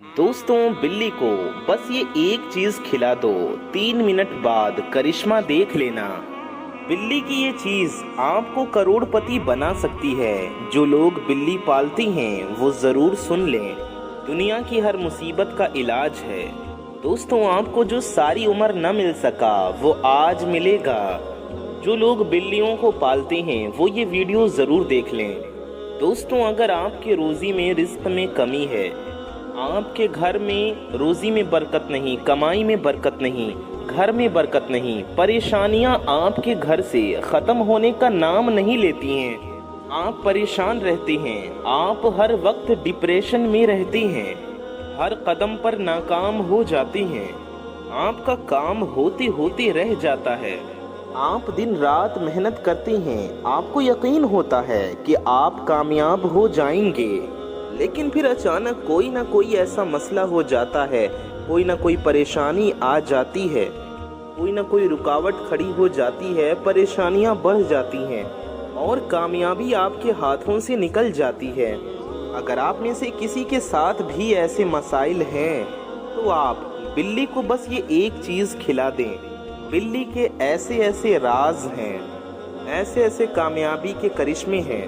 दोस्तों, बिल्ली को बस ये एक चीज खिला दो, 3 मिनट बाद करिश्मा देख लेना। बिल्ली की ये चीज आपको करोड़पति बना सकती है। जो लोग बिल्ली पालती हैं वो जरूर सुन लें। दुनिया की हर मुसीबत का इलाज है। दोस्तों, आपको जो सारी उम्र न मिल सका वो आज मिलेगा। जो लोग बिल्लियों को पालते हैं वो ये वीडियो जरूर देख लें। दोस्तों, अगर आपके रोजी में रिस्क में कमी है, आपके घर में रोजी में बरकत नहीं, कमाई में बरकत नहीं, घर में बरकत नहीं, परेशानियां आपके घर से खत्म होने का नाम नहीं लेती हैं, आप परेशान रहते हैं, आप हर वक्त डिप्रेशन में रहते हैं, हर कदम पर नाकाम हो जाते हैं, आपका काम होते होते रह जाता है, आप दिन रात मेहनत करते हैं, आपको यकीन होता है कि आप कामयाब हो जाएंगे, लेकिन फिर अचानक कोई ना कोई ऐसा मसला हो जाता है, कोई ना कोई परेशानी आ जाती है, कोई ना कोई रुकावट खड़ी हो जाती है, परेशानियां बढ़ जाती हैं और कामयाबी आपके हाथों से निकल जाती है। अगर आप में से किसी के साथ भी ऐसे मसाइल हैं तो आप बिल्ली को बस ये एक चीज़ खिला दें। बिल्ली के ऐसे ऐसे राज हैं, ऐसे ऐसे कामयाबी के करिश्मे हैं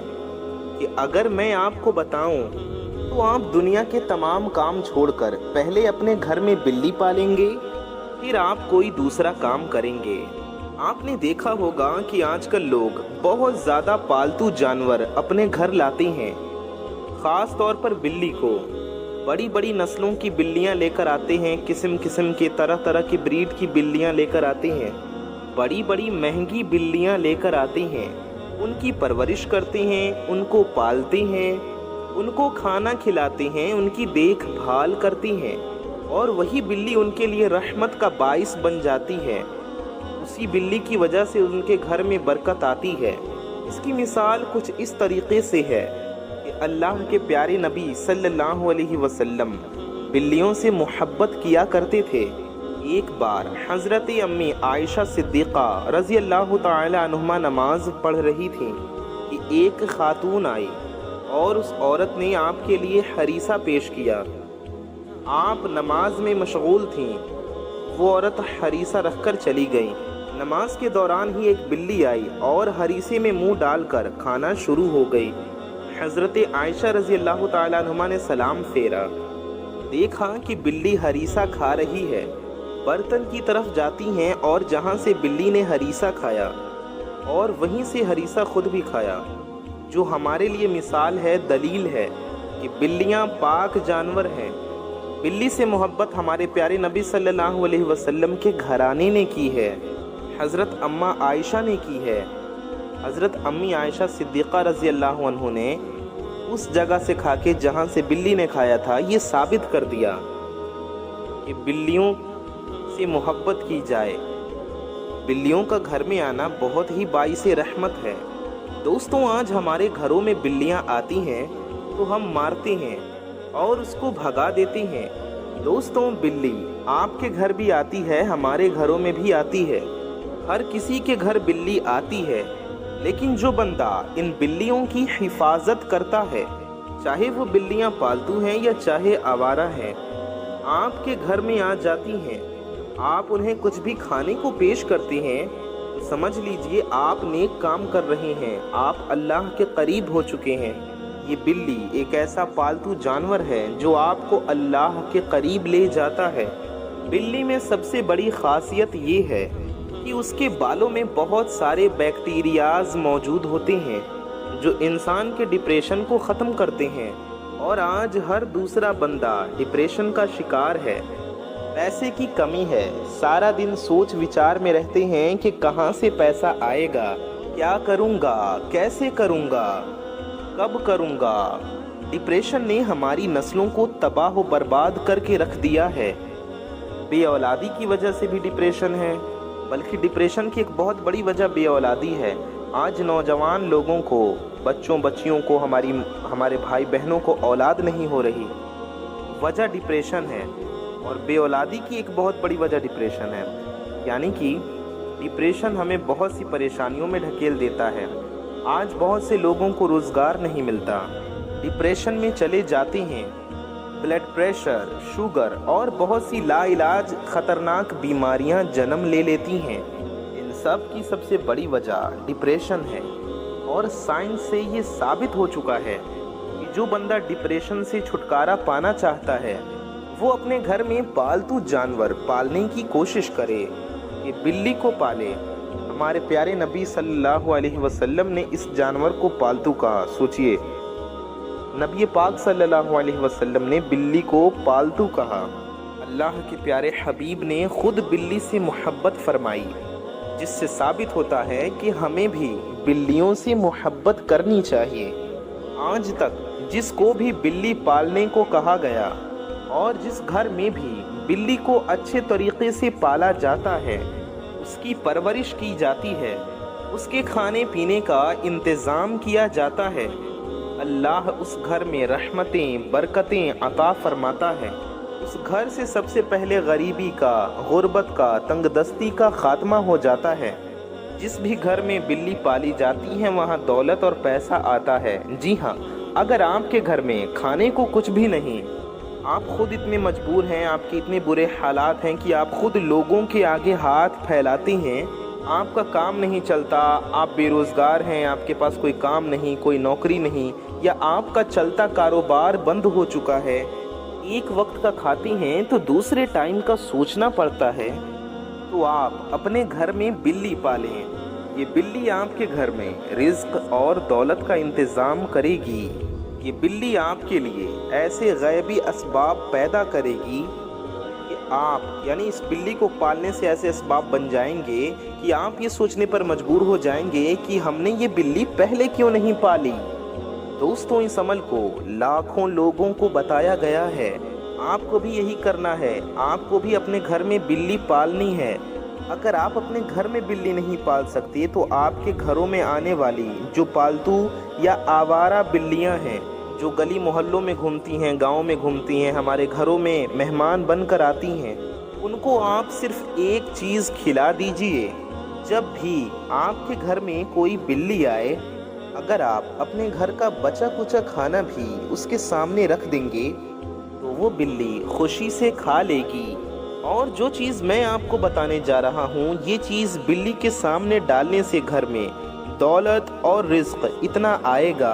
कि अगर मैं आपको बताऊं तो आप दुनिया के तमाम काम छोड़कर पहले अपने घर में बिल्ली पालेंगे, फिर आप कोई दूसरा काम करेंगे। आपने देखा होगा कि आजकल लोग बहुत ज़्यादा पालतू जानवर अपने घर लाते हैं, ख़ास तौर पर बिल्ली को। बड़ी बड़ी नस्लों की बिल्लियां लेकर आते हैं, किस्म किस्म के तरह तरह की ब्रीड की बिल्लियां लेकर आते हैं, बड़ी बड़ी महंगी बिल्लियां लेकर आते हैं, उनकी परवरिश करते हैं, उनको पालते हैं, उनको खाना खिलाते हैं, उनकी देखभाल करती हैं और वही बिल्ली उनके लिए रहमत का बाइस बन जाती है। उसी बिल्ली की वजह से उनके घर में बरकत आती है। इसकी मिसाल कुछ इस तरीके से है कि अल्लाह के प्यारे नबी सल्लल्लाहु अलैहि वसल्लम बिल्लियों से मोहब्बत किया करते थे। एक बार हज़रत अम्मी आयशा सिद्दीक़ा रज़ी अल्लाह ताला अन्हुमा नमाज पढ़ रही थी कि एक खातून आई और उस औरत ने आपके लिए हरीसा पेश किया। आप नमाज में मशगूल थीं। वो औरत हरीसा रखकर चली गई। नमाज के दौरान ही एक बिल्ली आई और हरीसे में मुंह डालकर खाना शुरू हो गई। हज़रत आयशा रज़ी अल्लाह ताला अन्हुमा ने सलाम फेरा, देखा कि बिल्ली हरीसा खा रही है। बर्तन की तरफ जाती हैं और जहाँ से बिल्ली ने हरीसा खाया और वहीं से हरीसा खुद भी खाया, जो हमारे लिए मिसाल है, दलील है कि बिल्लियाँ पाक जानवर हैं। बिल्ली से मोहब्बत हमारे प्यारे नबी सल्लल्लाहु अलैहि वसल्लम के घराने ने की है, हज़रत अम्मा आयशा ने की है। हज़रत अम्मी आयशा सिद्दीक़ा रज़ी अल्लाह अन्हा ने उस जगह से खा के जहाँ से बिल्ली ने खाया था, ये साबित कर दिया कि बिल्लियों से मोहब्बत की जाए। बिल्लियों का घर में आना बहुत ही बाइसे रहमत है। दोस्तों, आज हमारे घरों में बिल्लियां आती हैं तो हम मारते हैं और उसको भगा देते हैं। दोस्तों, बिल्ली आपके घर भी आती है, हमारे घरों में भी आती है, हर किसी के घर बिल्ली आती है। लेकिन जो बंदा इन बिल्लियों की हिफाजत करता है, चाहे वो बिल्लियां पालतू हैं या चाहे आवारा हैं, आपके घर में आ जाती हैं, आप उन्हें कुछ भी खाने को पेश करते हैं, तो समझ लीजिए आप नेक काम कर रहे हैं, आप अल्लाह के करीब हो चुके हैं। ये बिल्ली एक ऐसा पालतू जानवर है जो आपको अल्लाह के करीब ले जाता है। बिल्ली में सबसे बड़ी खासियत ये है कि उसके बालों में बहुत सारे बैक्टीरियाज मौजूद होते हैं जो इंसान के डिप्रेशन को ख़त्म करते हैं। और आज हर दूसरा बंदा डिप्रेशन का शिकार है। पैसे की कमी है, सारा दिन सोच विचार में रहते हैं कि कहाँ से पैसा आएगा, क्या करूँगा, कैसे करूँगा, कब करूँगा। डिप्रेशन ने हमारी नस्लों को तबाह व बर्बाद करके रख दिया है। बे औलादी की वजह से भी डिप्रेशन है, बल्कि डिप्रेशन की एक बहुत बड़ी वजह बे औलादी है। आज नौजवान लोगों को, बच्चों बच्चियों को, हमारे भाई बहनों को औलाद नहीं हो रही, वजह डिप्रेशन है। और बे औलादी की एक बहुत बड़ी वजह डिप्रेशन है। यानी कि डिप्रेशन हमें बहुत सी परेशानियों में ढकेल देता है। आज बहुत से लोगों को रोज़गार नहीं मिलता, डिप्रेशन में चले जाते हैं, ब्लड प्रेशर, शुगर और बहुत सी लाइलाज खतरनाक बीमारियां जन्म ले लेती हैं। इन सब की सबसे बड़ी वजह डिप्रेशन है और साइंस से ये साबित हो चुका है कि जो बंदा डिप्रेशन से छुटकारा पाना चाहता है वो अपने घर में पालतू जानवर पालने की कोशिश करे कि बिल्ली को पाले। हमारे प्यारे नबी सल्लल्लाहु अलैहि वसल्लम ने इस जानवर को पालतू कहा। सोचिए, नबी पाक सल्लल्लाहु अलैहि वसल्लम ने बिल्ली को पालतू कहा। अल्लाह के प्यारे हबीब ने खुद बिल्ली से मोहब्बत फरमाई, जिससे साबित होता है कि हमें भी बिल्लियों से मोहब्बत करनी चाहिए। आज तक जिसको भी बिल्ली पालने को कहा गया और जिस घर में भी बिल्ली को अच्छे तरीके से पाला जाता है, उसकी परवरिश की जाती है, उसके खाने पीने का इंतज़ाम किया जाता है, अल्लाह उस घर में रहमतें बरकतें अता फरमाता है। उस घर से सबसे पहले गरीबी का, गुर्बत का, तंगदस्ती का खात्मा हो जाता है। जिस भी घर में बिल्ली पाली जाती है वहाँ दौलत और पैसा आता है। जी हाँ, अगर आपके घर में खाने को कुछ भी नहीं, आप खुद इतने मजबूर हैं, आपके इतने बुरे हालात हैं कि आप खुद लोगों के आगे हाथ फैलाते हैं, आपका काम नहीं चलता, आप बेरोज़गार हैं, आपके पास कोई काम नहीं, कोई नौकरी नहीं, या आपका चलता कारोबार बंद हो चुका है, एक वक्त का खाते हैं तो दूसरे टाइम का सोचना पड़ता है, तो आप अपने घर में बिल्ली पालें। ये बिल्ली आपके घर में रिज्क और दौलत का इंतज़ाम करेगी। ये बिल्ली आपके लिए ऐसे गैबी असबाब पैदा करेगी कि आप, यानी इस बिल्ली को पालने से ऐसे असबाब बन जाएंगे कि आप ये सोचने पर मजबूर हो जाएंगे कि हमने ये बिल्ली पहले क्यों नहीं पाली। दोस्तों, इस अमल को लाखों लोगों को बताया गया है। आपको भी यही करना है, आपको भी अपने घर में बिल्ली पालनी है। अगर आप अपने घर में बिल्ली नहीं पाल सकते तो आपके घरों में आने वाली जो पालतू या आवारा बिल्लियां हैं, जो गली मोहल्लों में घूमती हैं, गांव में घूमती हैं, हमारे घरों में मेहमान बनकर आती हैं, उनको आप सिर्फ एक चीज़ खिला दीजिए। जब भी आपके घर में कोई बिल्ली आए, अगर आप अपने घर का बचा कुचा खाना भी उसके सामने रख देंगे तो वो बिल्ली खुशी से खा लेगी। और जो चीज़ मैं आपको बताने जा रहा हूँ, ये चीज़ बिल्ली के सामने डालने से घर में दौलत और रिज्क इतना आएगा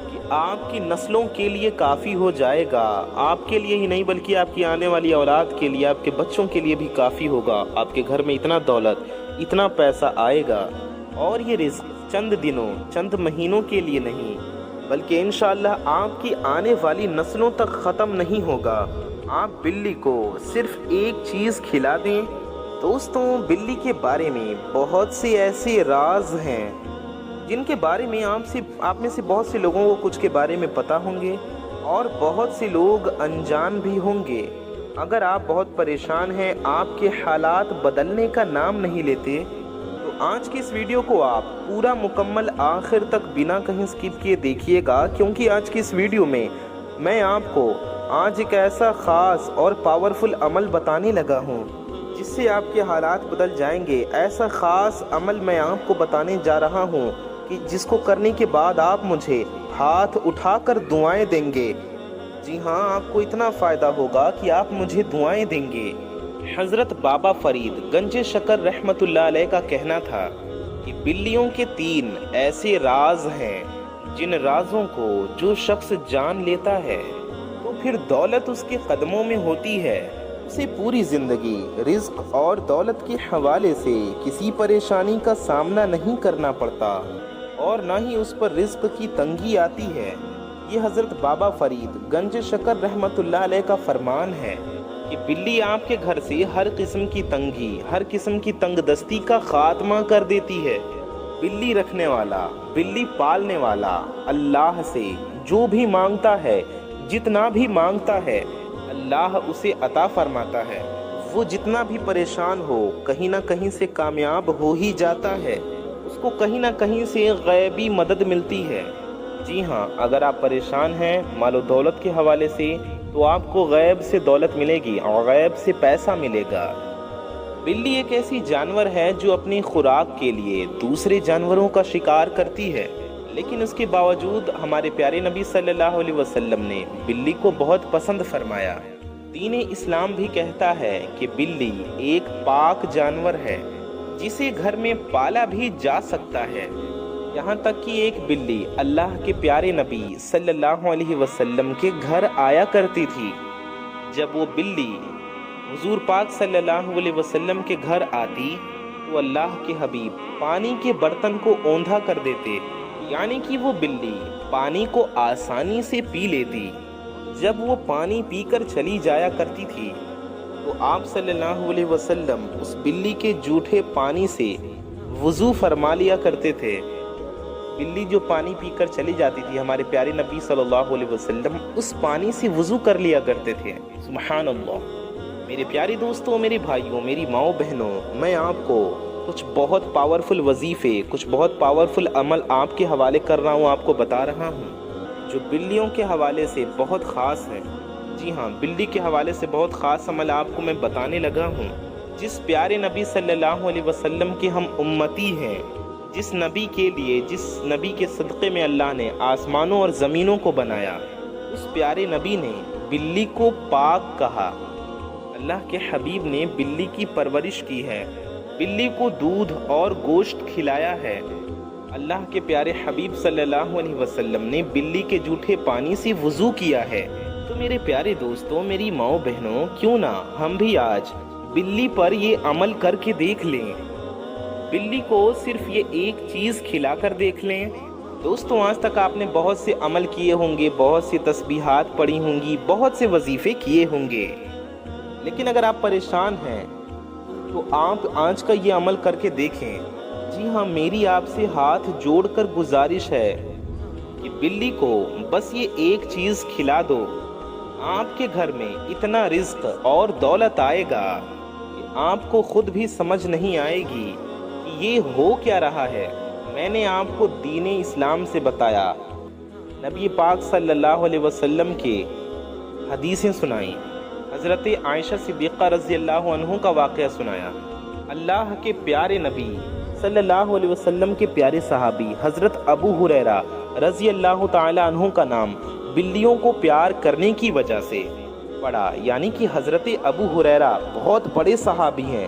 कि आपकी नस्लों के लिए काफ़ी हो जाएगा। आपके लिए ही नहीं बल्कि आपकी आने वाली औलाद के लिए, आपके बच्चों के लिए भी काफ़ी होगा। आपके घर में इतना दौलत, इतना पैसा आएगा। और ये रिज्क चंद दिनों, चंद महीनों के लिए नहीं, बल्कि इंशाअल्लाह आपकी आने वाली नस्लों तक ख़त्म नहीं होगा। आप बिल्ली को सिर्फ एक चीज़ खिला दें। दोस्तों, बिल्ली के बारे में बहुत से ऐसे राज हैं जिनके बारे में आप में से बहुत से लोगों को कुछ के बारे में पता होंगे और बहुत से लोग अनजान भी होंगे। अगर आप बहुत परेशान हैं, आपके हालात बदलने का नाम नहीं लेते, तो आज की इस वीडियो को आप पूरा मुकम्मल आखिर तक बिना कहीं स्किप किए देखिएगा, क्योंकि आज की इस वीडियो में मैं आपको आज एक ऐसा ख़ास और पावरफुल अमल बताने लगा हूँ जिससे आपके हालात बदल जाएंगे। ऐसा ख़ास अमल मैं आपको बताने जा रहा हूँ कि जिसको करने के बाद आप मुझे हाथ उठाकर दुआएं देंगे। जी हाँ, आपको इतना फ़ायदा होगा कि आप मुझे दुआएं देंगे। हज़रत बाबा फरीद गंज शकर रहमतुल्लाह अलैह का कहना था कि बिल्लियों के 3 ऐसे राज हैं जिन राजों को जो शख्स जान लेता है तो फिर दौलत उसके कदमों में होती है। उसे पूरी ज़िंदगी रिज्क और दौलत के हवाले से किसी परेशानी का सामना नहीं करना पड़ता और ना ही उस पर रिज्क की तंगी आती है। ये हज़रत बाबा फरीद गंज शकर रहमतुल्लाह अलैह का फरमान है कि बिल्ली आपके घर से हर किस्म की तंगी, हर किस्म की तंगदस्ती का खात्मा कर देती है। बिल्ली रखने वाला, बिल्ली पालने वाला अल्लाह से जो भी मांगता है, जितना भी मांगता है, अल्लाह उसे अता फरमाता है। वो जितना भी परेशान हो, कहीं ना कहीं से कामयाब हो ही जाता है। उसको कहीं ना कहीं से गैबी मदद मिलती है। जी हाँ, अगर आप परेशान हैं मालो दौलत के हवाले से, तो आपको गैब से दौलत मिलेगी और गैब से पैसा मिलेगा। बिल्ली एक ऐसी जानवर है जो अपनी खुराक के लिए दूसरे जानवरों का शिकार करती है, لیکن اس کے باوجود ہمارے پیارے نبی صلی اللہ علیہ وسلم نے بلی کو بہت پسند فرمایا۔ دین اسلام بھی کہتا ہے کہ بلی ایک پاک جانور ہے جسے گھر میں پالا بھی جا سکتا ہے، یہاں تک کہ ایک بلی اللہ کے پیارے نبی صلی اللہ علیہ وسلم کے گھر آیا کرتی تھی۔ جب وہ بلی حضور پاک صلی اللہ علیہ وسلم کے گھر آتی تو اللہ کے حبیب پانی کے برتن کو اوندھا کر دیتے، یعنی کہ وہ بلی پانی کو آسانی سے پی لیتی۔ جب وہ پانی پی کر چلی جایا کرتی تھی تو آپ صلی اللہ علیہ وسلم اس بلی کے جھوٹے پانی سے وضو فرما لیا کرتے تھے۔ بلی جو پانی پی کر چلی جاتی تھی، ہمارے پیارے نبی صلی اللہ علیہ وسلم اس پانی سے وضو کر لیا کرتے تھے۔ سبحان اللہ۔ میرے پیارے دوستوں، میرے بھائیوں، میری ماؤں بہنوں، میں آپ کو کچھ بہت پاورفل وظیفے، کچھ بہت پاورفل عمل آپ کے حوالے کر رہا ہوں، آپ کو بتا رہا ہوں، جو بلیوں کے حوالے سے بہت خاص ہے۔ جی ہاں، بلی کے حوالے سے بہت خاص عمل آپ کو میں بتانے لگا ہوں۔ جس پیارے نبی صلی اللہ علیہ وسلم کے ہم امتی ہیں، جس نبی کے لیے، جس نبی کے صدقے میں اللہ نے آسمانوں اور زمینوں کو بنایا، اس پیارے نبی نے بلی کو پاک کہا۔ اللہ کے حبیب نے بلی کی پرورش کی ہے، بلی کو دودھ اور گوشت کھلایا ہے۔ اللہ کے پیارے حبیب صلی اللہ علیہ وسلم نے بلی کے جھوٹے پانی سے وضو کیا ہے۔ تو میرے پیارے دوستوں، میری ماؤں بہنوں، کیوں نہ ہم بھی آج بلی پر یہ عمل کر کے دیکھ لیں، بلی کو صرف یہ ایک چیز کھلا کر دیکھ لیں۔ دوستوں، آج تک آپ نے بہت سے عمل کیے ہوں گے، بہت سی تسبیحات پڑھی ہوں گی، بہت سے وظیفے کیے ہوں گے، لیکن اگر آپ پریشان ہیں تو آپ آج کا یہ عمل کر کے دیکھیں۔ جی ہاں، میری آپ سے ہاتھ جوڑ کر گزارش ہے کہ بلی کو بس یہ ایک چیز کھلا دو، آپ کے گھر میں اتنا رزق اور دولت آئے گا کہ آپ کو خود بھی سمجھ نہیں آئے گی کہ یہ ہو کیا رہا ہے۔ میں نے آپ کو دین اسلام سے بتایا، نبی پاک صلی اللہ علیہ وسلم کے حدیثیں سنائیں، حضرت عائشہ صدیقہ رضی اللہ عنہ کا واقعہ سنایا، اللہ کے پیارے نبی صلی اللہ علیہ وسلم کے پیارے صحابی حضرت ابو ہریرہ رضی اللہ تعالی عنہ کا نام بلیوں کو پیار کرنے کی وجہ سے پڑا، یعنی کہ حضرت ابو ہریرہ بہت بڑے صحابی ہیں،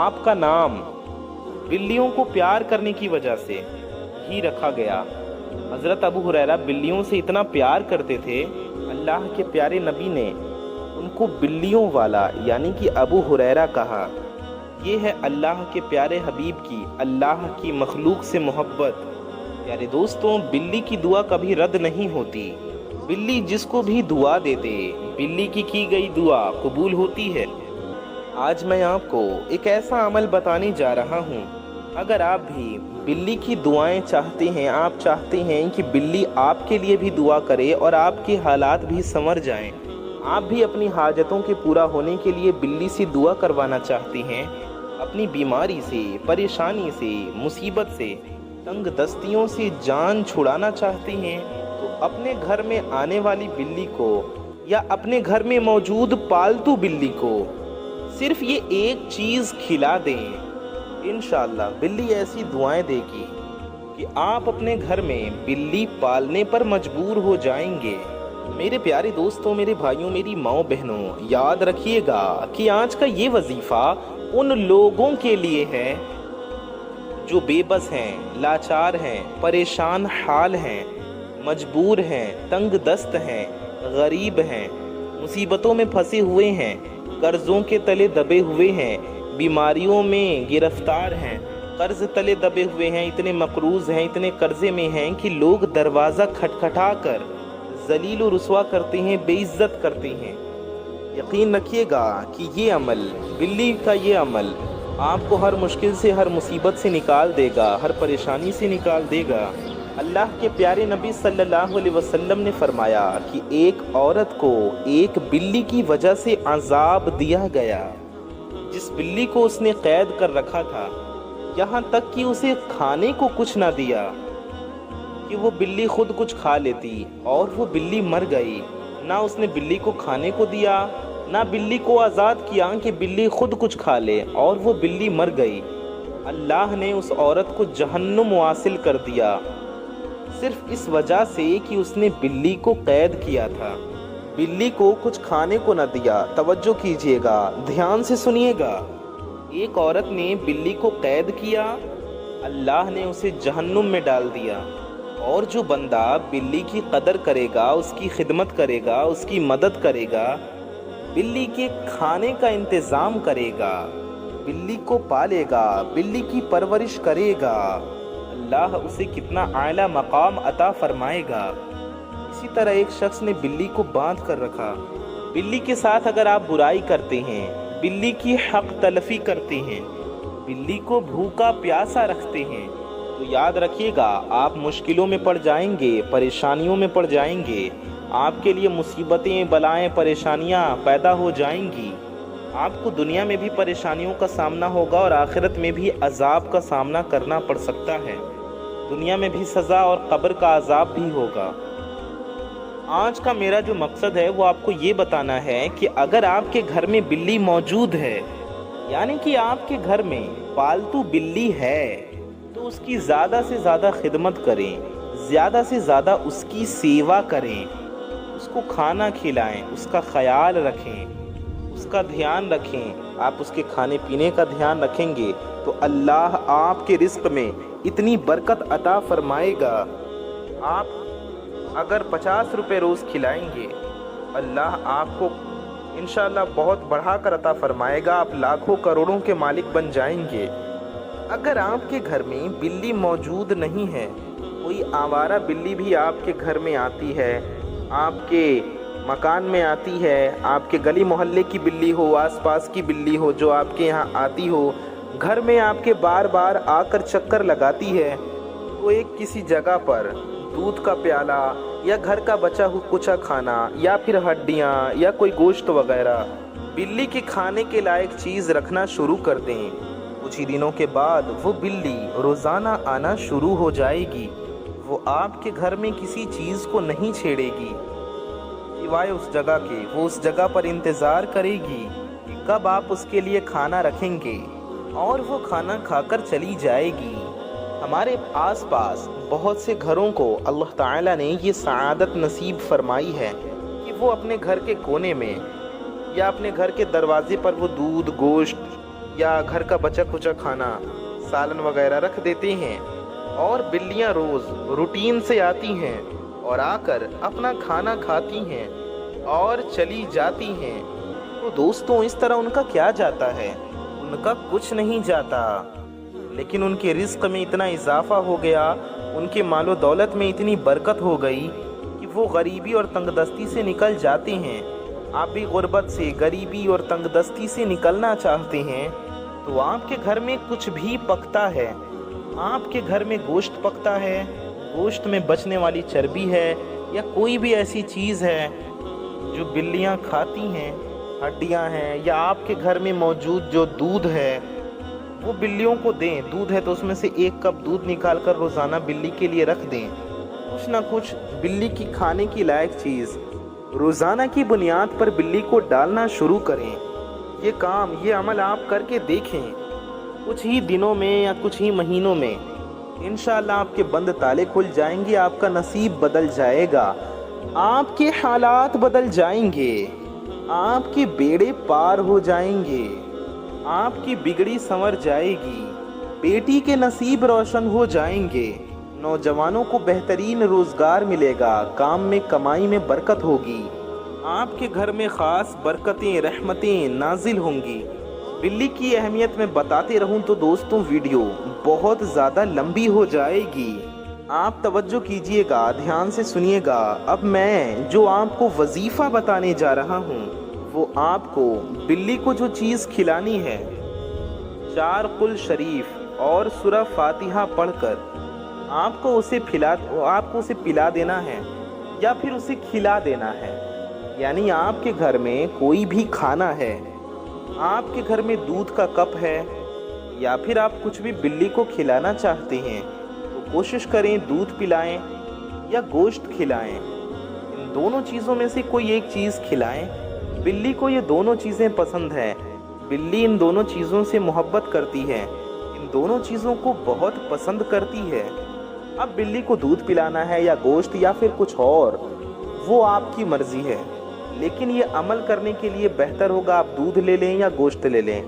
آپ کا نام بلیوں کو پیار کرنے کی وجہ سے ہی رکھا گیا۔ حضرت ابو ہریرہ بلیوں سے اتنا پیار کرتے تھے، اللہ کے پیارے نبی نے ان کو بلیوں والا یعنی کہ ابو ہریرہ کہا۔ یہ ہے اللہ کے پیارے حبیب کی، اللہ کی مخلوق سے محبت۔ پیارے دوستوں، بلی کی دعا کبھی رد نہیں ہوتی، بلی جس کو بھی دعا دیتے، بلی کی گئی دعا قبول ہوتی ہے۔ آج میں آپ کو ایک ایسا عمل بتانے جا رہا ہوں، اگر آپ بھی بلی کی دعائیں چاہتے ہیں، آپ چاہتے ہیں کہ بلی آپ کے لیے بھی دعا کرے اور آپ کے حالات بھی سنور جائیں، آپ بھی اپنی حاجتوں کے پورا ہونے کے لیے بلی سے دعا کروانا چاہتے ہیں، اپنی بیماری سے، پریشانی سے، مصیبت سے، تنگ دستیوں سے جان چھڑانا چاہتے ہیں، تو اپنے گھر میں آنے والی بلی کو یا اپنے گھر میں موجود پالتو بلی کو صرف یہ ایک چیز کھلا دیں، انشاءاللہ بلی ایسی دعائیں دے گی کہ آپ اپنے گھر میں بلی پالنے پر مجبور ہو جائیں گے۔ میرے پیارے دوستوں، میرے بھائیوں، میری ماؤں بہنوں، یاد رکھیے گا کہ آج کا یہ وظیفہ ان لوگوں کے لیے ہے جو بے بس ہیں، لاچار ہیں، پریشان حال ہیں، مجبور ہیں، تنگ دست ہیں، غریب ہیں، مصیبتوں میں پھنسے ہوئے ہیں، قرضوں کے تلے دبے ہوئے ہیں، بیماریوں میں گرفتار ہیں، قرض تلے دبے ہوئے ہیں، اتنے مقروض ہیں، اتنے قرضے میں ہیں کہ لوگ دروازہ کھٹکھٹا کر ذلیل و رسوا کرتے ہیں، بے عزت کرتے ہیں۔ یقین رکھیے گا کہ یہ عمل، بلی کا یہ عمل آپ کو ہر مشکل سے، ہر مصیبت سے نکال دے گا، ہر پریشانی سے نکال دے گا۔ اللہ کے پیارے نبی صلی اللہ علیہ وسلم نے فرمایا کہ ایک عورت کو ایک بلی کی وجہ سے عذاب دیا گیا، جس بلی کو اس نے قید کر رکھا تھا، یہاں تک کہ اسے کھانے کو کچھ نہ دیا کہ وہ بلی خود کچھ کھا لیتی، اور وہ بلی مر گئی۔ نہ اس نے بلی کو کھانے کو دیا، نہ بلی کو آزاد کیا کہ بلی خود کچھ کھا لے، اور وہ بلی مر گئی۔ اللہ نے اس عورت کو جہنم واصل کر دیا۔ सिर्फ इस वजह से कि उसने बिल्ली को कैद किया था। बिल्ली को कुछ खाने को न दिया। तवज्जो कीजिएगा, ध्यान से सुनिएगा। एक औरत ने बिल्ली को कैद किया, अल्लाह ने उसे जहन्नुम में डाल दिया। और जो बंदा बिल्ली की कदर करेगा, उसकी खिदमत करेगा, उसकी मदद करेगा, बिल्ली के खाने का इंतज़ाम करेगा, बिल्ली को पालेगा, बिल्ली की परवरिश करेगा, अल्लाह उसे कितना आला मकाम अता फरमाएगा। इसी तरह एक शख्स ने बिल्ली को बांध कर रखा। बिल्ली के साथ अगर आप बुराई करते हैं, बिल्ली की हक तलफी करते हैं, बिल्ली को भूखा प्यासा रखते हैं, तो याद रखिएगा आप मुश्किलों में पड़ जाएंगे, परेशानियों में पड़ जाएंगे। आपके लिए मुसीबतें, बलाएं, परेशानियां पैदा हो जाएंगी। आपको दुनिया में भी परेशानियों का सामना होगा और आखिरत में भी अजाब का सामना करना पड़ सकता है। दुनिया में भी सज़ा और कब्र का अजाब भी होगा। आज का मेरा जो मकसद है वो आपको ये बताना है कि अगर आपके घर में बिल्ली मौजूद है, यानी कि आपके घर में पालतू बिल्ली है, तो उसकी ज़्यादा से ज़्यादा खिदमत करें, ज़्यादा से ज़्यादा उसकी सेवा करें, उसको खाना खिलाएं, उसका ख्याल रखें, उसका ध्यान रखें। आप उसके खाने पीने का ध्यान रखेंगे तो अल्लाह आपके रिस्क में इतनी बरकत अता फरमाएगा। आप अगर 50 रुपये रोज़ खिलाएंगे, अल्लाह आपको इंशाअल्लाह बहुत बढ़ाकर अता फरमाएगा। आप लाखों करोड़ों के मालिक बन जाएंगे। अगर आपके घर में बिल्ली मौजूद नहीं है, कोई आवारा बिल्ली भी आपके घर में आती है, आपके मकान में आती है, आपके गली मोहल्ले की बिल्ली हो, आसपास की बिल्ली हो जो आपके यहाँ आती हो, घर में आपके बार बार आकर चक्कर लगाती है, तो एक किसी जगह पर दूध का प्याला या घर का बचा हुआ कुछ खाना या फिर हड्डियाँ या कोई गोश्त वगैरह बिल्ली के खाने के लायक चीज़ रखना शुरू कर दें। कुछ ही दिनों के बाद वो बिल्ली रोज़ाना आना शुरू हो जाएगी। वो आपके घर में किसी चीज़ को नहीं छेड़ेगी सिवाय उस जगह के। वो उस जगह पर इंतज़ार करेगी कि कब आप उसके लिए खाना रखेंगे और वो खाना खाकर चली जाएगी। हमारे आसपास बहुत से घरों को अल्लाह ताला ने ये सआदत नसीब फरमाई है कि वो अपने घर के कोने में या अपने घर के दरवाजे पर वो दूध, गोश्त या घर का बचा कुचा खाना, सालन वगैरह रख देते हैं और बिल्लियां रोज़ रूटीन से आती हैं और आकर अपना खाना खाती हैं और चली जाती हैं। तो दोस्तों, इस तरह उनका क्या जाता है? उनका कुछ नहीं जाता, लेकिन उनके रिस्क में इतना इजाफा हो गया, उनके मालो दौलत में इतनी बरकत हो गई कि वो गरीबी और तंगदस्ती से निकल जाते हैं। आप भी गुर्बत से, गरीबी और तंगदस्ती से निकलना चाहते हैं तो आपके घर में कुछ भी पकता है, आपके घर में गोश्त पकता है, गोश्त में बचने वाली चर्बी है या कोई भी ऐसी चीज़ है जो बिल्लियां खाती हैं, हड्डियां हैं, या आपके घर में मौजूद जो दूध है वो बिल्लियों को दें। दूध है तो उसमें से 1 कप दूध निकाल कर रोज़ाना बिल्ली के लिए रख दें। कुछ ना कुछ बिल्ली की खाने की लायक चीज़ रोज़ाना की बुनियाद पर बिल्ली को डालना शुरू करें। ये काम, ये अमल आप करके देखें। कुछ ही दिनों में या कुछ ही महीनों में इंशाअल्लाह आपके बंद ताले खुल जाएंगे, आपका नसीब बदल जाएगा, आपके हालात बदल जाएंगे, आपके बेड़े पार हो जाएंगे, आपकी बिगड़ी संवर जाएगी, बेटी के नसीब रोशन हो जाएंगे, नौजवानों को बेहतरीन रोज़गार मिलेगा, काम में कमाई में बरकत होगी, आपके घर में ख़ास बरकतें, रहमतें नाजिल होंगी। बिल्ली की अहमियत में बताते रहूं तो दोस्तों वीडियो बहुत ज़्यादा लंबी हो जाएगी। आप तवज्जो कीजिएगा, ध्यान से सुनिएगा। अब मैं जो आपको वजीफ़ा बताने जा रहा हूं वो आपको बिल्ली को जो चीज़ खिलानी है, 4 कुल शरीफ और सूरह फातिहा पढ़कर आपको उसे पिला देना है या फिर उसे खिला देना है। यानी आपके घर में कोई भी खाना है, आपके घर में दूध का कप है या फिर आप कुछ भी बिल्ली को खिलाना चाहते हैं तो कोशिश करें दूध पिलाएं या गोश्त खिलाएं। इन दोनों चीज़ों में से कोई एक चीज़ खिलाएं। बिल्ली को ये दोनों चीज़ें पसंद हैं। बिल्ली इन दोनों चीज़ों से मोहब्बत करती है, इन दोनों चीज़ों को बहुत पसंद करती है। अब बिल्ली को दूध पिलाना है या गोश्त या फिर कुछ और, वो आपकी मर्जी है, लेकिन ये अमल करने के लिए बेहतर होगा आप दूध ले लें या गोश्त ले लें।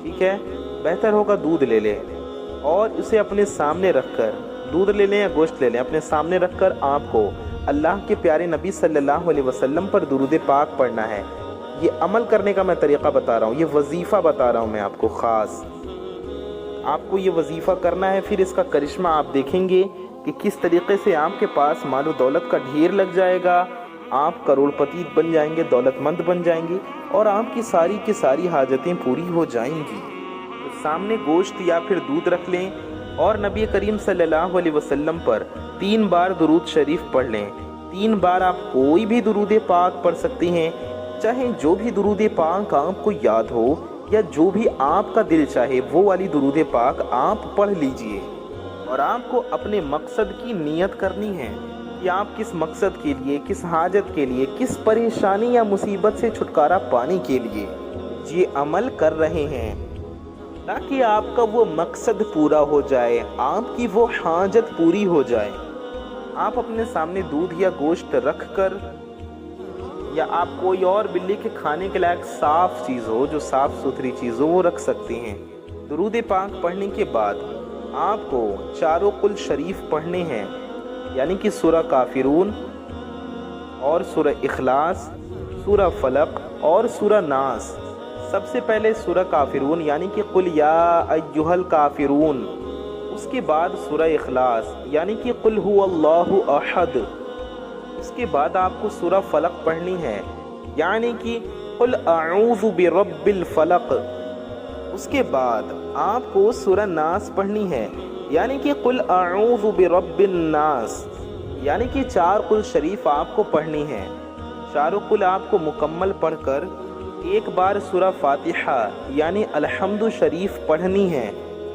ठीक है, बेहतर होगा दूध ले लें और उसे अपने सामने रखकर, दूध ले लें या गोश्त ले लें, अपने सामने रखकर आपको अल्लाह के प्यारे नबी सल्लल्लाहु अलैहि वसल्लम पर दुरूद पाक पढ़ना है। ये अमल करने का मैं तरीक़ा बता रहा हूँ, ये वजीफ़ा बता रहा हूँ मैं आपको ख़ास। आपको ये वजीफ़ा करना है, फिर इसका करिश्मा आप देखेंगे कि किस तरीके से आपके पास मालो दौलत का ढेर लग जाएगा, आप करोड़पति बन जाएंगे, दौलतमंद बन जाएंगे और आपकी सारी की सारी हाजतें पूरी हो जाएंगी। तो सामने गोश्त या फिर दूध रख लें और नबी करीम सल्लल्लाहु अलैहि वसल्लम पर 3 बार दुरूद शरीफ पढ़ लें। 3 बार आप कोई भी दुरूद पाक पढ़ सकते हैं, चाहे जो भी दुरूद पाक आपको याद हो या जो भी आपका दिल चाहे वो वाली दुरूद पाक आप पढ़ लीजिए। और आपको अपने मकसद की नियत करनी है कि आप किस मकसद के लिए, किस हाजत के लिए, किस परेशानी या मुसीबत से छुटकारा पाने के लिए ये अमल कर रहे हैं, ताकि आपका वो मकसद पूरा हो जाए, आपकी वो हाजत पूरी हो जाए। आप अपने सामने दूध या गोश्त रख कर या आप कोई और बिल्ली के खाने के लायक साफ़ चीज़ हो, जो साफ़ सुथरी चीज़ हो, वो रख सकते हैं। दुरूद पाक पढ़ने के बाद आपको चारों कुल शरीफ पढ़ने हैं, यानी कि सूरह काफिरून और सूरह इखलास, सूरह फलक और सूरह नास। सबसे पहले सूरह काफिरून यानी कि कुल या अय्युहल काफिरून, उसके बाद सूरह इखलास यानी कि कुल हुवल्लाहु अहद, उसके बाद आपको सूरह फलक पढ़नी है यानी कि कुल अऊज़ु बिरब्बिल फलक, उसके बाद आपको सूरह नास पढ़नी है यानी कि कुल अऊज़ु बिरब्बिन नास, यानी कि 4 कुल शरीफ आपको पढ़नी है। चारों कुल आपको मुकम्मल पढ़कर एक बार सूरह फातिहा यानी अलहम्दु शरीफ पढ़नी है।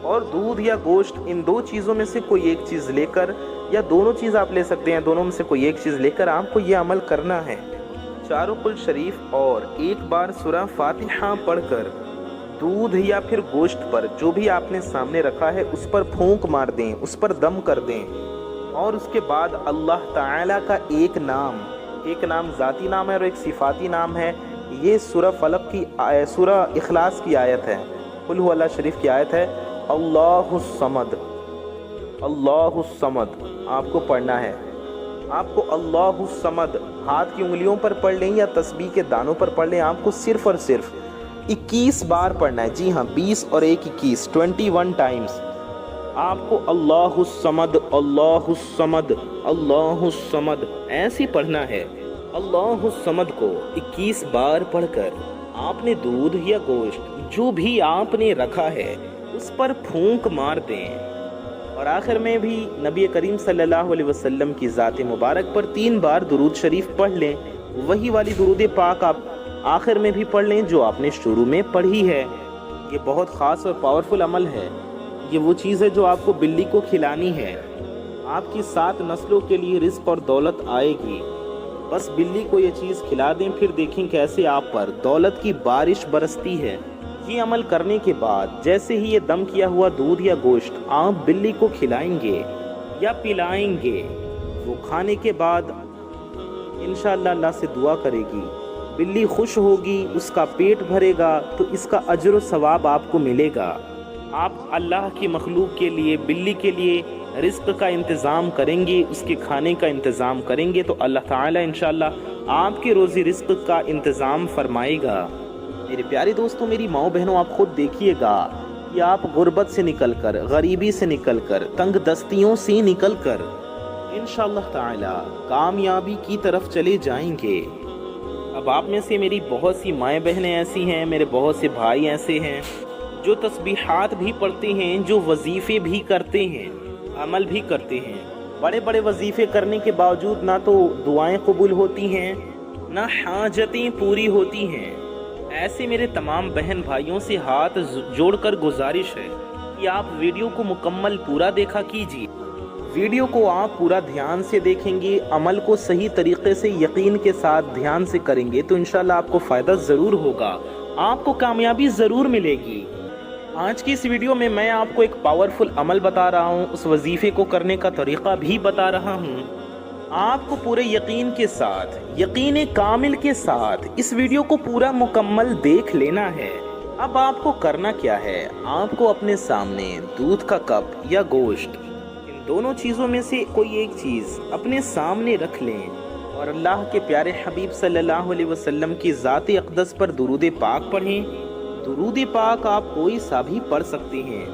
और दूध या गोश्त, इन 2 चीज़ों में से कोई एक चीज़ लेकर, या दोनों चीज़ आप ले सकते हैं, दोनों में से कोई एक चीज़ लेकर आपको ये अमल करना है। चारों कुल शरीफ और एक बार सूरह फातिहा पढ़कर दूध या फिर गोश्त पर जो भी आपने सामने रखा है उस पर फूंक मार दें, उस पर दम कर दें। और उसके बाद अल्लाह ताला का एक नाम ज़ाती नाम है और एक सिफाती नाम है। ये सूरह फलक की सूरह इखलास की आयत है, कुल हु अल्लाह शरीफ की आयत है, अल्लाहुस समद आपको पढ़ना है। आपको अल्लाहुस समद हाथ की उंगलियों पर पढ़ लें या तस्बीह के दानों पर पढ़ लें, आपको सिर्फ और सिर्फ 21 बार पढ़ना है। जी हाँ, 20 और 1 21, 21 टाइम्स आपको अल्लाहुस समद अल्लाहुस समद अल्लाहुस समद ऐसे पढ़ना है। अल्लाहुस समद को 21 बार पढ़कर आपने दूध या गोश्त जो भी आपने रखा है उस पर फूंक मार दें। और आखिर में भी नबी करीम सल्लल्लाहु अलैहि वसल्लम की ज़ात मुबारक पर 3 बार दुरूद शरीफ पढ़ लें। वही वाली दुरूद पाक आप आखिर में भी पढ़ लें जो आपने शुरू में पढ़ी है। ये बहुत ख़ास और पावरफुल अमल है। ये वो चीज़ है जो आपको बिल्ली को खिलानी है। आपकी 7 नस्लों के लिए रिस्क और दौलत आएगी। बस बिल्ली को ये चीज़ खिला दें, फिर देखें कैसे आप पर दौलत की बारिश बरसती है। ये अमल करने के बाद जैसे ही ये दम किया हुआ दूध या गोश्त आप बिल्ली को खिलाएंगे या पिलाएंगे, वो खाने के बाद इंशाअल्लाह अल्लाह से दुआ करेगी, बिल्ली खुश होगी, उसका पेट भरेगा, तो इसका अजर व सवाब आपको मिलेगा। आप अल्लाह की मखलूक के लिए, बिल्ली के लिए रिस्क का इंतज़ाम करेंगे, उसके खाने का इंतज़ाम करेंगे, तो अल्लाह ताला इंशाअल्लाह आपके रोज़ी रिस्क का इंतज़ाम फरमाएगा। मेरे प्यारे दोस्तों, मेरी माओ बहनों, आप खुद देखिएगा कि आप गुर्बत से निकलकर, गरीबी से निकलकर, तंग दस्तियों से निकलकर इंशाअल्लाह ताला कामयाबी की तरफ चले जाएंगे। अब आप में से मेरी बहुत सी माएँ बहनें ऐसी हैं, मेरे बहुत से भाई ऐसे हैं जो तस्बीहात भी पढ़ते हैं, जो वजीफ़े भी करते हैं, अमल भी करते हैं। बड़े बड़े वजीफ़े करने के बावजूद ना तो दुआएं कबूल होती हैं, ना हाजतें पूरी होती हैं। ऐसे मेरे तमाम बहन भाइयों से हाथ जोड़कर गुजारिश है कि आप वीडियो को मुकम्मल पूरा देखा कीजिए। वीडियो को आप पूरा ध्यान से देखेंगे, अमल को सही तरीके से यकीन के साथ ध्यान से करेंगे तो इंशाल्लाह आपको फ़ायदा ज़रूर होगा, आपको कामयाबी ज़रूर मिलेगी। آج کی اس ویڈیو میں آپ کو ایک پاورفل عمل بتا رہا ہوں، اس وظیفے کو کرنے کا طریقہ بھی بتا رہا ہوں۔ آپ کو پورے یقین کے ساتھ، یقین کامل کے ساتھ اس ویڈیو کو پورا مکمل دیکھ لینا ہے۔ اب آپ کو کرنا کیا ہے، آپ کو اپنے سامنے دودھ کا کپ یا گوشت، ان دونوں چیزوں میں سے کوئی ایک چیز اپنے سامنے رکھ لیں اور اللہ کے پیارے حبیب صلی اللہ علیہ وسلم کی ذات اقدس پر درود پاک پڑھیں۔ درود پاک آپ کوئی سا بھی پڑھ سکتے ہیں،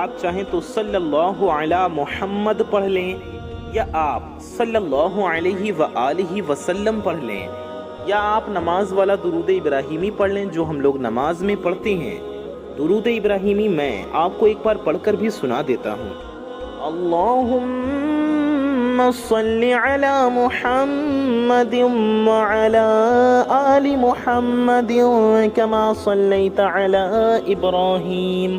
آپ چاہیں تو صلی اللہ علی محمد پڑھ لیں، یا آپ صلی اللہ علیہ وآلہ وسلم پڑھ لیں، یا آپ نماز والا درود ابراہیمی پڑھ لیں جو ہم لوگ نماز میں پڑھتے ہیں۔ درود ابراہیمی میں آپ کو ایک بار پڑھ کر بھی سنا دیتا ہوں۔ اللہم صلی علی محمد وعلی آل محمد کما صلیت علی ابراہیم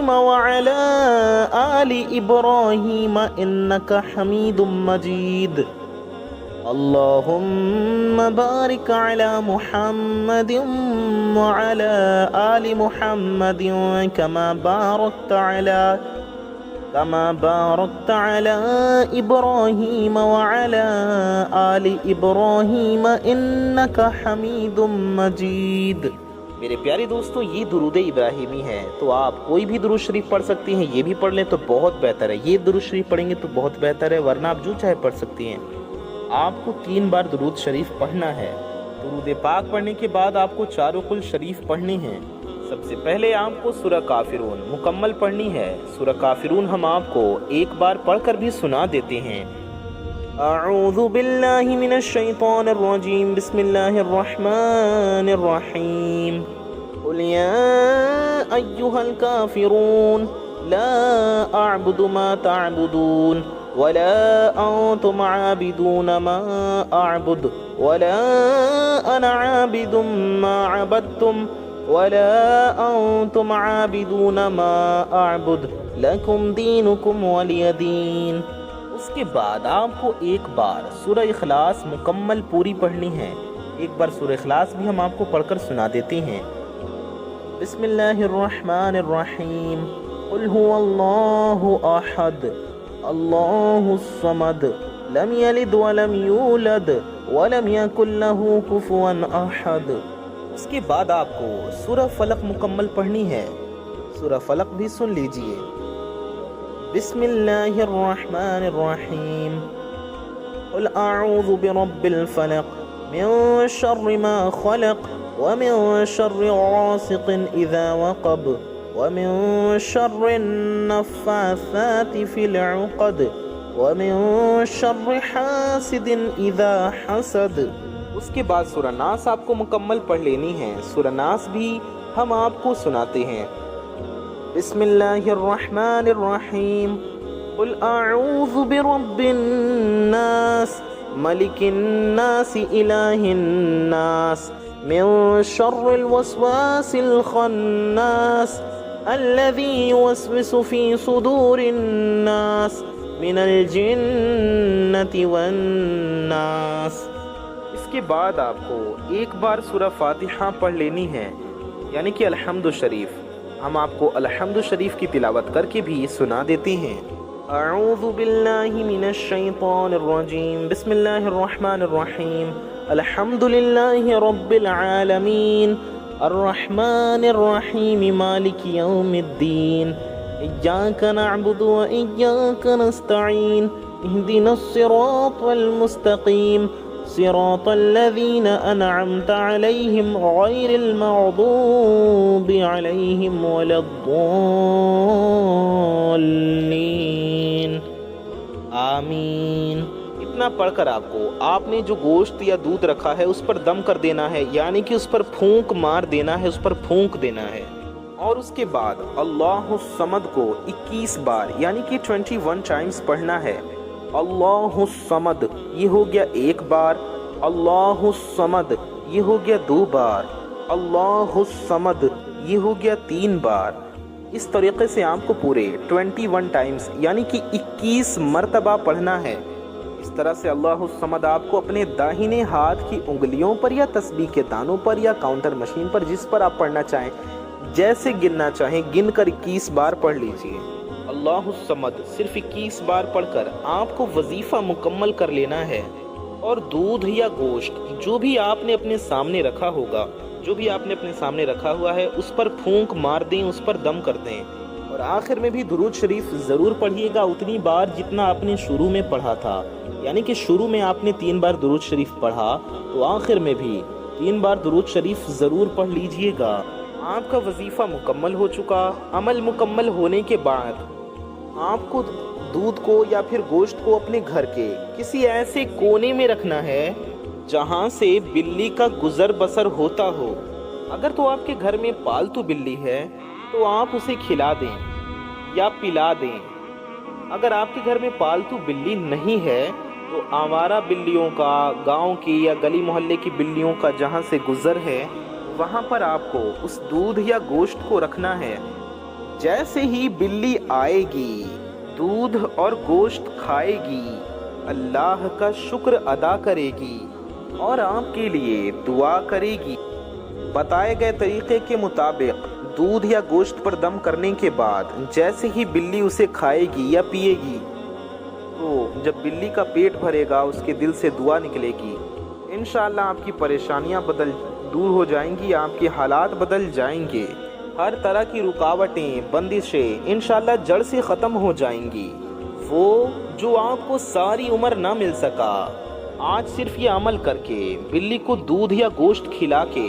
وعلی آل ابراہیم انک حمید مجید۔ اللہم بارک علی محمد وعلی آل محمد کما بارکت علی ابراہیم وعلی آل ابراہیم انک حمید مجید۔ میرے پیارے دوستو، یہ درود ابراہیمی ہے، تو آپ کوئی بھی درود شریف پڑھ سکتے ہیں، یہ بھی پڑھ لیں تو بہت بہتر ہے، یہ درود شریف پڑھیں گے تو بہت بہتر ہے، ورنہ آپ جو چاہے پڑھ سکتے ہیں۔ آپ کو 3 بار درود شریف پڑھنا ہے۔ درود پاک پڑھنے کے بعد آپ کو 4 قل شریف پڑھنے ہیں۔ سب سے پہلے آپ کو سورہ کافرون مکمل پڑھنی ہے۔ سورہ کافرون ہم آپ کو ایک بار پڑھ کر بھی سنا دیتے ہیں۔ اعوذ باللہ من الشیطان الرجیم، بسم اللہ الرحمن الرحیم۔ قل یا ایہا الکافرون لا اعبد ما تعبدون ولا انتم عابدون ما اعبد ولا انا عابد ما عبدتم ولا انتم عابدون ما اعبد لکم دینکم ولی دین۔ اس کے بعد آپ کو ایک بار سورہ اخلاص مکمل پوری پڑھنی ہے۔ ایک بار سورہ اخلاص بھی ہم آپ کو پڑھ کر سنا دیتے ہیں۔ بسم اللہ الرحمن الرحیم۔ قل هو اللہ احد اللہ الصمد لم یلد ولم یولد ولم یکن له کفوا احد۔ اس کے بعد آپ کو سورہ فلق مکمل پڑھنی ہے۔ سورہ فلق بھی سن لیجئے۔ بسم اللہ الرحمن الرحیم۔ قل اعوذ برب الفلق من شر ما خلق ومن شر غاسق اذا وقب ومن شر النفاثات في العقد ومن شر حاسد اذا حسد۔ اس کے بعد سورہ ناس آپ کو مکمل پڑھ لینی ہے۔ سورہ ناس بھی ہم آپ کو سناتے ہیں۔ بسم اللہ الرحمن الرحیم۔ قل اعوذ برب الناس ملک الناس الہ الناس من شر الوسواس الخناس الذي يوسوس في صدور الناس من الجنة والناس۔ اس کے بعد آپ کو ایک بار سورہ فاتحہ پڑھ لینی ہے، یعنی کہ الحمد شریف۔ ہم آپ کو الحمد شریف کی تلاوت کر کے بھی سنا دیتے ہیں۔ اعوذ باللہ من الشیطان الرجیم، بسم اللہ الرحمن الرحیم۔ الحمد للہ رب العالمین الرحمن الرحیم مالک یوم الدین، ایاک نعبد و ایاک نستعین، اہدنا الصراط المستقیم، صراط الذین انعمت علیہم غیر المغضوب علیہم ولا الضالین، آمین۔ اتنا پڑھ کر آپ نے جو گوشت یا دودھ رکھا ہے اس پر دم کر دینا ہے، یعنی کہ اس پر پھونک مار دینا ہے، اس پر پھونک دینا ہے۔ اور اس کے بعد اللہ الصمد کو 21 بار یعنی کہ 21 ٹائمز پڑھنا ہے۔ اللہ الصمد یہ ہو گیا 1 بار، اللہ الصمد یہ ہو گیا 2 بار، اللہ الصمد یہ ہو گیا 3 بار۔ اس طریقے سے آپ کو پورے 21 ٹائمز یعنی کہ 21 مرتبہ پڑھنا ہے۔ اس طرح سے اللہ الصمد آپ کو اپنے داہنے ہاتھ کی انگلیوں پر یا تسبیح کے دانوں پر یا کاؤنٹر مشین پر جس پر آپ پڑھنا چاہیں جیسے گننا چاہیں گن کر 21 بار پڑھ لیجئے۔ اللہ الصمد صرف 21 بار پڑھ کر آپ کو وظیفہ مکمل کر لینا ہے، اور دودھ یا گوشت جو بھی آپ نے اپنے سامنے رکھا ہوگا، جو بھی آپ نے اپنے سامنے رکھا ہوا ہے اس پر پھونک مار دیں، اس پر دم کر دیں، اور آخر میں بھی درود شریف ضرور پڑھیے گا اتنی بار جتنا آپ نے شروع میں پڑھا تھا، یعنی کہ شروع میں آپ نے 3 بار درود شریف پڑھا تو آخر میں بھی 3 بار درود شریف ضرور پڑھ لیجئے گا۔ آپ کا وظیفہ مکمل ہو چکا۔ عمل مکمل ہونے کے بعد آپ کو دودھ کو یا پھر گوشت کو اپنے گھر کے کسی ایسے کونے میں رکھنا ہے جہاں سے بلی کا گزر بسر ہوتا ہو۔ اگر تو آپ کے گھر میں پالتو بلی ہے تو آپ اسے کھلا دیں یا پلا دیں۔ اگر آپ کے گھر میں پالتو بلی نہیں ہے تو آوارہ بلیوں کا، گاؤں کی یا گلی محلے کی بلیوں کا جہاں سے گزر ہے وہاں پر آپ کو اس دودھ یا گوشت کو رکھنا ہے۔ جیسے ہی بلی آئے گی، دودھ اور گوشت کھائے گی، اللہ کا شکر ادا کرے گی اور آپ کے لیے دعا کرے گی۔ بتائے گئے طریقے کے مطابق دودھ یا گوشت پر دم کرنے کے بعد جیسے ہی بلی اسے کھائے گی یا پیے گی تو جب بلی کا پیٹ بھرے گا اس کے دل سے دعا نکلے گی، انشاءاللہ آپ کی پریشانیاں دور ہو جائیں گی، آپ کے حالات بدل جائیں گے، ہر طرح کی رکاوٹیں، بندشیں انشاءاللہ جڑ سے ختم ہو جائیں گی۔ وہ جو آپ کو ساری عمر نہ مل سکا، آج صرف یہ عمل کر کے بلی کو دودھ یا گوشت کھلا کے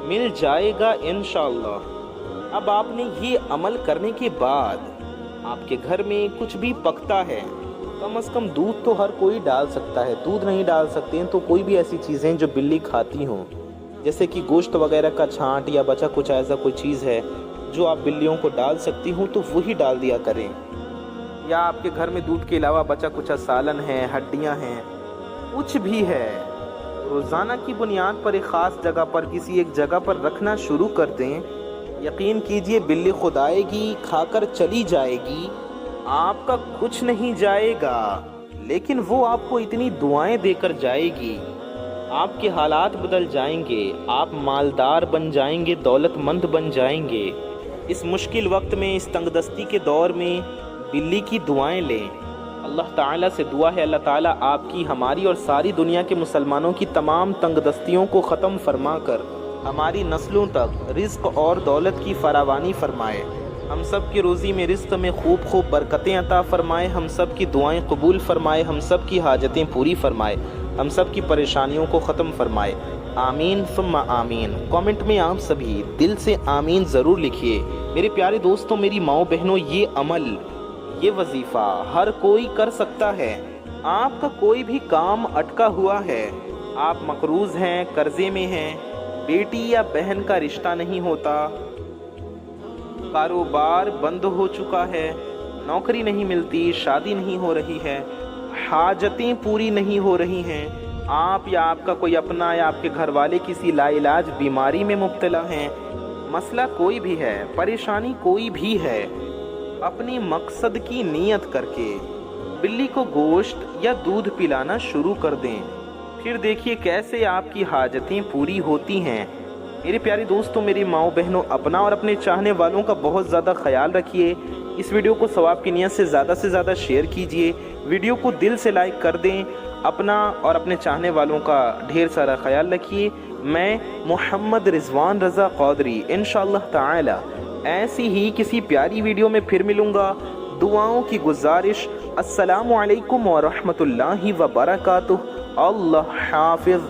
مل جائے گا انشاءاللہ۔ اب آپ نے یہ عمل کرنے کے بعد آپ کے گھر میں کچھ بھی پکتا ہے، کم از کم دودھ تو ہر کوئی ڈال سکتا ہے، دودھ نہیں ڈال سکتے ہیں تو کوئی بھی ایسی چیزیں جو بلی کھاتی ہوں، جیسے کہ گوشت وغیرہ کا چھانٹ یا بچا کچھ ایسا کوئی چیز ہے جو آپ بلیوں کو ڈال سکتی ہوں تو وہی ڈال دیا کریں۔ یا آپ کے گھر میں دودھ کے علاوہ بچا کچھ سالن ہے، ہڈیاں ہیں، کچھ بھی ہے، روزانہ کی بنیاد پر ایک خاص جگہ پر کسی ایک جگہ پر رکھنا شروع کر دیں۔ یقین کیجئے بلی خود آئے گی، کھا کر چلی جائے گی، آپ کا کچھ نہیں جائے گا، لیکن وہ آپ کو اتنی دعائیں دے کر جائے گی، آپ کے حالات بدل جائیں گے، آپ مالدار بن جائیں گے، دولت مند بن جائیں گے۔ اس مشکل وقت میں، اس تنگ دستی کے دور میں بلی کی دعائیں لیں۔ اللہ تعالیٰ سے دعا ہے اللہ تعالیٰ آپ کی، ہماری اور ساری دنیا کے مسلمانوں کی تمام تنگ دستیوں کو ختم فرما کر ہماری نسلوں تک رزق اور دولت کی فراوانی فرمائے، ہم سب کی روزی میں رزق میں خوب خوب برکتیں عطا فرمائے، ہم سب کی دعائیں قبول فرمائے، ہم سب کی حاجتیں پوری فرمائے، ہم سب کی پریشانیوں کو ختم فرمائے۔ آمین ثم آمین۔ کامنٹ میں آپ سبھی دل سے آمین ضرور لکھیے۔ میرے پیارے دوستوں، میری ماؤں بہنوں، یہ عمل، یہ وظیفہ ہر کوئی کر سکتا ہے۔ آپ کا کوئی بھی کام اٹکا ہوا ہے، آپ مقروض ہیں، قرضے میں ہیں، بیٹی یا بہن کا رشتہ نہیں ہوتا، کاروبار بند ہو چکا ہے، نوکری نہیں ملتی، شادی نہیں ہو رہی ہے، حاجتیں پوری نہیں ہو رہی ہیں، آپ یا آپ کا کوئی اپنا یا آپ کے گھر والے کسی لا علاج بیماری میں مبتلا ہیں، مسئلہ کوئی بھی ہے، پریشانی کوئی بھی ہے، اپنی مقصد کی نیت کر کے بلی کو گوشت یا دودھ پلانا شروع کر دیں، پھر دیکھیے کیسے آپ کی حاجتیں پوری ہوتی ہیں۔ میرے پیارے دوستوں، میری ماؤں بہنوں، اپنا اور اپنے چاہنے والوں کا بہت زیادہ خیال رکھیے۔ اس ویڈیو کو ثواب کی نیت سے زیادہ شیئر کیجیے، ویڈیو کو دل سے لائک کر دیں، اپنا اور اپنے چاہنے والوں کا ڈھیر سارا خیال رکھیے۔ میں محمد رضوان رضا قادری انشاءاللہ تعالی ایسی ہی کسی پیاری ویڈیو میں پھر ملوں گا۔ دعاؤں کی گزارش، السلام علیکم ورحمۃ اللہ وبرکاتہ۔ اللہ حافظ۔